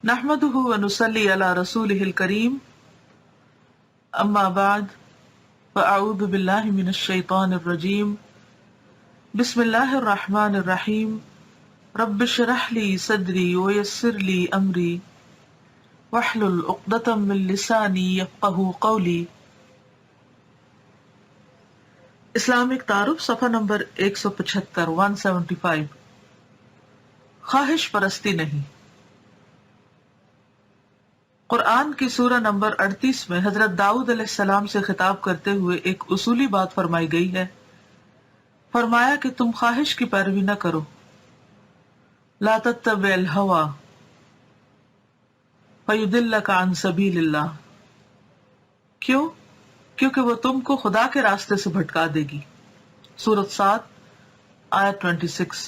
نحمده ونصلي على رسوله الكريم اما بعد فاعوذ بالله من الشيطان الرجيم بسم الله الرحمن الرحيم رب اشرح لي صدري ويسر لي امري واحلل عقدة من لساني يفقهوا قولي۔ اسلامک تعارف صفحہ نمبر 175 175۔ خواہش پرستی نہیں۔ قرآن کی سورہ نمبر 38 میں حضرت داؤد علیہ السلام سے خطاب کرتے ہوئے ایک اصولی بات فرمائی گئی ہے۔ فرمایا کہ تم خواہش کی پیروی نہ کرو، لا تتبع الہوی فیضلک عن سبیل اللہ۔ کیوں؟ کیونکہ وہ تم کو خدا کے راستے سے بھٹکا دے گی۔ سورۃ 7 آیت 26۔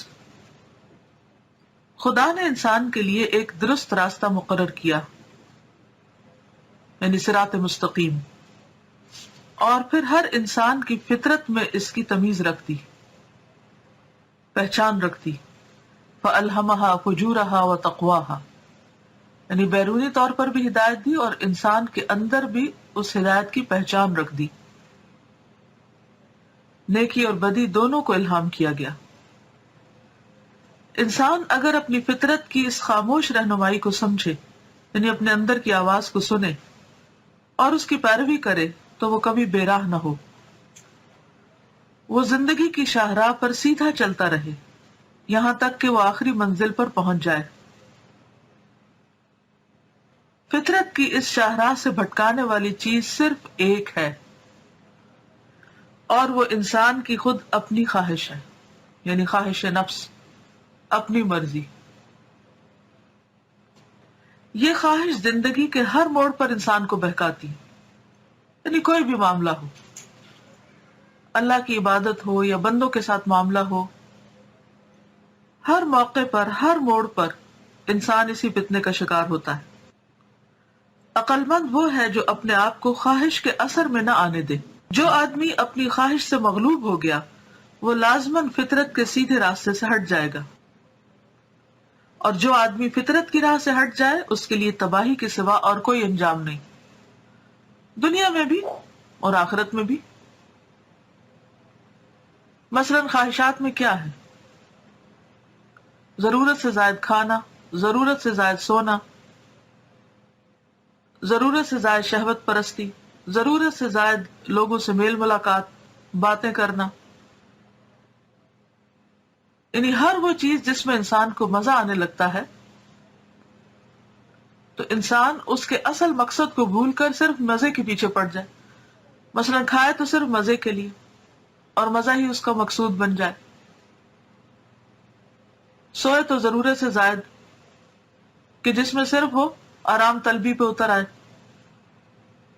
خدا نے انسان کے لیے ایک درست راستہ مقرر کیا، یعنی صراط مستقیم، اور پھر ہر انسان کی فطرت میں اس کی تمیز رکھ دی، پہچان رکھ دی۔ فَأَلْهَمَهَا فُجُورَهَا وَتَقْوَاهَا، یعنی بیرونی طور پر بھی ہدایت دی اور انسان کے اندر بھی اس ہدایت کی پہچان رکھ دی۔ نیکی اور بدی دونوں کو الہام کیا گیا۔ انسان اگر اپنی فطرت کی اس خاموش رہنمائی کو سمجھے، یعنی اپنے اندر کی آواز کو سنے اور اس کی پیروی کرے، تو وہ کبھی بے راہ نہ ہو۔ وہ زندگی کی شاہراہ پر سیدھا چلتا رہے یہاں تک کہ وہ آخری منزل پر پہنچ جائے۔ فطرت کی اس شاہراہ سے بھٹکانے والی چیز صرف ایک ہے، اور وہ انسان کی خود اپنی خواہش ہے، یعنی خواہش نفس، اپنی مرضی۔ یہ خواہش زندگی کے ہر موڑ پر انسان کو بہکاتی، یعنی کوئی بھی معاملہ ہو، اللہ کی عبادت ہو یا بندوں کے ساتھ معاملہ ہو، ہر موقع پر، ہر موڑ پر انسان اسی فتنے کا شکار ہوتا ہے۔ عقل مند وہ ہے جو اپنے آپ کو خواہش کے اثر میں نہ آنے دے۔ جو آدمی اپنی خواہش سے مغلوب ہو گیا، وہ لازماً فطرت کے سیدھے راستے سے ہٹ جائے گا، اور جو آدمی فطرت کی راہ سے ہٹ جائے اس کے لیے تباہی کے سوا اور کوئی انجام نہیں، دنیا میں بھی اور آخرت میں بھی۔ مثلاً خواہشات میں کیا ہے؟ ضرورت سے زائد کھانا، ضرورت سے زائد سونا، ضرورت سے زائد شہوت پرستی، ضرورت سے زائد لوگوں سے میل ملاقات، باتیں کرنا، یعنی ہر وہ چیز جس میں انسان کو مزہ آنے لگتا ہے، تو انسان اس کے اصل مقصد کو بھول کر صرف مزے کے پیچھے پڑ جائے۔ مثلا کھائے تو صرف مزے کے لیے اور مزہ ہی اس کا مقصود بن جائے، سوئے تو ضرورت سے زائد کہ جس میں صرف وہ آرام طلبی پہ اتر آئے۔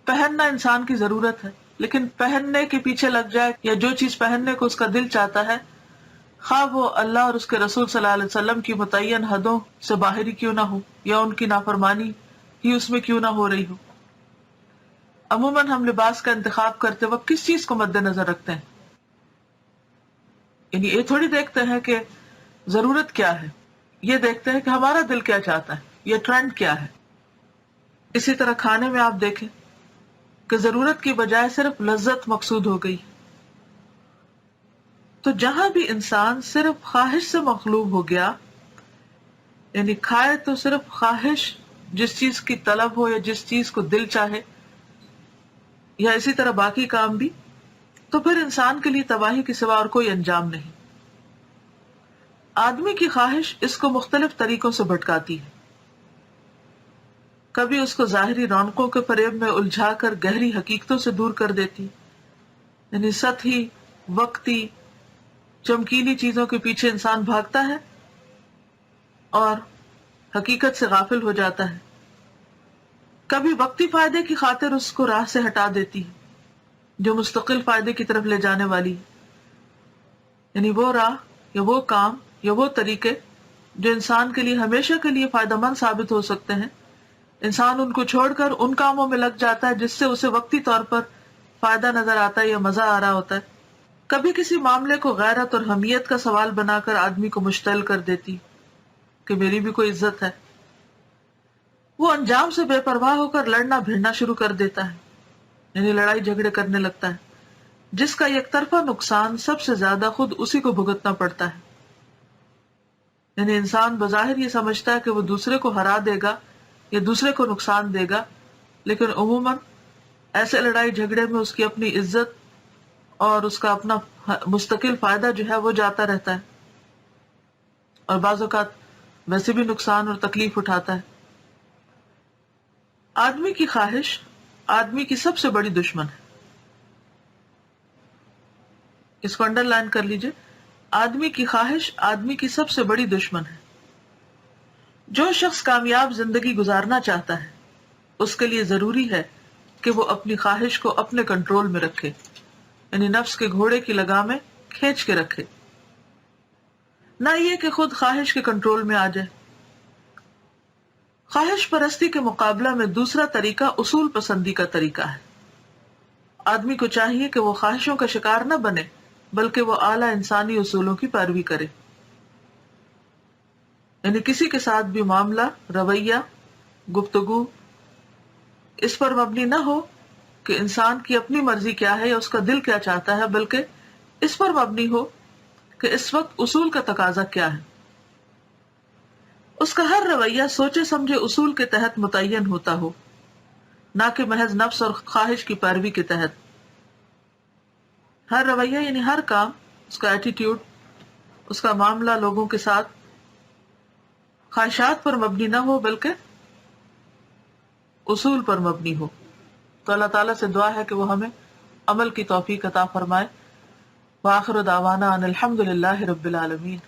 پہننا انسان کی ضرورت ہے، لیکن پہننے کے پیچھے لگ جائے یا جو چیز پہننے کو اس کا دل چاہتا ہے، خواہ وہ اللہ اور اس کے رسول صلی اللہ علیہ وسلم کی متعین حدوں سے باہر ہی کیوں نہ ہو یا ان کی نافرمانی ہی اس میں کیوں نہ ہو رہی ہو۔ عموماً ہم لباس کا انتخاب کرتے وقت کس چیز کو مد نظر رکھتے ہیں؟ یعنی یہ تھوڑی دیکھتے ہیں کہ ضرورت کیا ہے، یہ دیکھتے ہیں کہ ہمارا دل کیا چاہتا ہے، یہ ٹرینڈ کیا ہے۔ اسی طرح کھانے میں آپ دیکھیں کہ ضرورت کی بجائے صرف لذت مقصود ہو گئی۔ تو جہاں بھی انسان صرف خواہش سے مغلوب ہو گیا، یعنی کھائے تو صرف خواہش، جس چیز کی طلب ہو یا جس چیز کو دل چاہے، یا اسی طرح باقی کام بھی، تو پھر انسان کے لیے تباہی کے سوا اور کوئی انجام نہیں۔ آدمی کی خواہش اس کو مختلف طریقوں سے بھٹکاتی ہے۔ کبھی اس کو ظاہری رونقوں کے فریب میں الجھا کر گہری حقیقتوں سے دور کر دیتی، یعنی سطحی، وقتی، چمکیلی چیزوں کے پیچھے انسان بھاگتا ہے اور حقیقت سے غافل ہو جاتا ہے۔ کبھی وقتی فائدے کی خاطر اس کو راہ سے ہٹا دیتی جو مستقل فائدے کی طرف لے جانے والی، یعنی وہ راہ یا وہ کام یا وہ طریقے جو انسان کے لیے ہمیشہ کے لیے فائدہ مند ثابت ہو سکتے ہیں، انسان ان کو چھوڑ کر ان کاموں میں لگ جاتا ہے جس سے اسے وقتی طور پر فائدہ نظر آتا ہے یا مزہ آ رہا ہوتا ہے۔ کبھی کسی معاملے کو غیرت اور حمیت کا سوال بنا کر آدمی کو مشتعل کر دیتی کہ میری بھی کوئی عزت ہے۔ وہ انجام سے بے پرواہ ہو کر لڑنا بھیڑنا شروع کر دیتا ہے، یعنی لڑائی جھگڑے کرنے لگتا ہے، جس کا یک طرفہ نقصان سب سے زیادہ خود اسی کو بھگتنا پڑتا ہے۔ یعنی انسان بظاہر یہ سمجھتا ہے کہ وہ دوسرے کو ہرا دے گا یا دوسرے کو نقصان دے گا، لیکن عموماً ایسے لڑائی جھگڑے میں اس کی اپنی عزت اور اس کا اپنا مستقل فائدہ جو ہے وہ جاتا رہتا ہے، اور بعض اوقات ویسے بھی نقصان اور تکلیف اٹھاتا ہے۔ آدمی کی خواہش آدمی کی سب سے بڑی دشمن ہے، اس کو انڈر لائن کر لیجئے، آدمی کی خواہش آدمی کی سب سے بڑی دشمن ہے۔ جو شخص کامیاب زندگی گزارنا چاہتا ہے اس کے لیے ضروری ہے کہ وہ اپنی خواہش کو اپنے کنٹرول میں رکھے، یعنی نفس کے گھوڑے کی لگامیں کھینچ کے رکھے، نہ یہ کہ خود خواہش کے کنٹرول میں آ جائے۔ خواہش پرستی کے مقابلہ میں دوسرا طریقہ اصول پسندی کا طریقہ ہے۔ آدمی کو چاہیے کہ وہ خواہشوں کا شکار نہ بنے، بلکہ وہ اعلیٰ انسانی اصولوں کی پیروی کرے، یعنی کسی کے ساتھ بھی معاملہ، رویہ، گفتگو اس پر مبنی نہ ہو کہ انسان کی اپنی مرضی کیا ہے یا اس کا دل کیا چاہتا ہے، بلکہ اس پر مبنی ہو کہ اس وقت اصول کا تقاضا کیا ہے۔ اس کا ہر رویہ سوچے سمجھے اصول کے تحت متعین ہوتا ہو، نہ کہ محض نفس اور خواہش کی پیروی کے تحت۔ ہر رویہ یعنی ہر کام، اس کا ایٹیٹیوڈ، اس کا معاملہ لوگوں کے ساتھ خواہشات پر مبنی نہ ہو بلکہ اصول پر مبنی ہو۔ تو اللہ تعالیٰ سے دعا ہے کہ وہ ہمیں عمل کی توفیق عطا فرمائے۔ وآخر دعوانا ان الحمد للہ رب العالمین۔